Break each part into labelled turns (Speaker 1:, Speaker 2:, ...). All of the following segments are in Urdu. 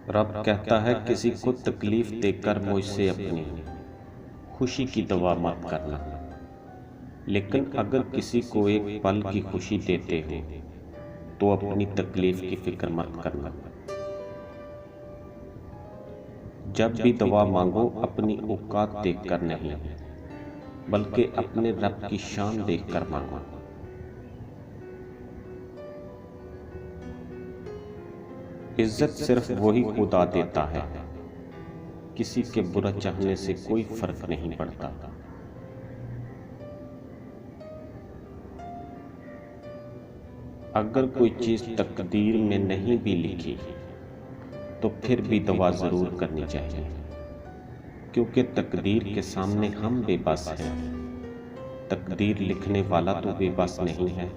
Speaker 1: رب کہتا ہے کسی کو تکلیف دے کر مجھ سے اپنی خوشی کی دعا مت کرنا، لیکن اگر کسی کو ایک پل کی خوشی دیتے ہو تو اپنی تکلیف کی فکر مت کرنا۔ جب بھی دعا مانگو اپنی اوقات دیکھ کر نہیں، بلکہ اپنے رب کی شان دیکھ کر مانگو۔ عزت صرف وہی خدا دیتا ہے، کسی کے برا چاہنے سے کوئی فرق نہیں پڑتا۔ اگر کوئی چیز تقدیر میں نہیں بھی لکھی تو پھر بھی دعا ضرور کرنی چاہیے، کیونکہ تقدیر کے سامنے ہم بے بس ہیں، تقدیر لکھنے والا تو بے بس نہیں ہے۔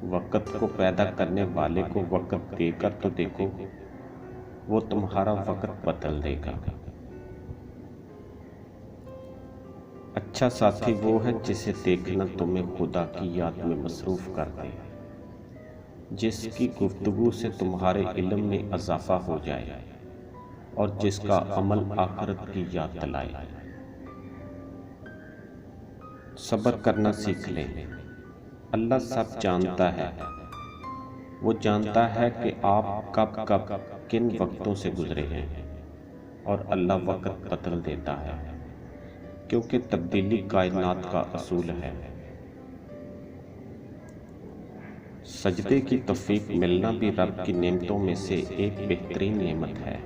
Speaker 1: وقت کو پیدا کرنے والے کو وقت دے کر تو دیکھو، وہ تمہارا وقت بدل دے گا۔ اچھا ساتھی وہ ہے جسے دیکھنا تمہیں خدا کی یاد میں مصروف کر دے، جس کی گفتگو سے تمہارے علم میں اضافہ ہو جائے اور جس کا عمل آخرت کی یاد دلائے۔ صبر کرنا سیکھ لیں، اللہ سب جانتا ہے۔ وہ جانتا ہے کہ آپ کب کب کن وقتوں سے گزرے ہیں، اور اللہ وقت بدل دیتا ہے، کیونکہ تبدیلی کائنات کا اصول ہے۔ سجدے کی توفیق ملنا بھی رب کی نعمتوں میں سے ایک بہترین نعمت ہے۔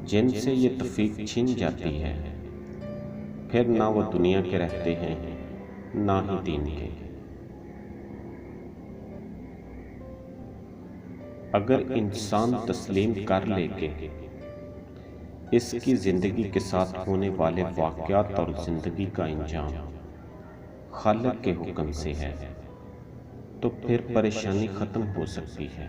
Speaker 1: جن سے یہ توفیق چھن جاتی ہے، پھر نہ وہ دنیا کے رہتے ہیں نہ ہی دین کے۔ اگر انسان تسلیم کر لے کہ اس کی زندگی کے ساتھ ہونے والے واقعات اور زندگی کا انجام خالق کے حکم سے ہے، تو پھر پریشانی ختم ہو سکتی ہے۔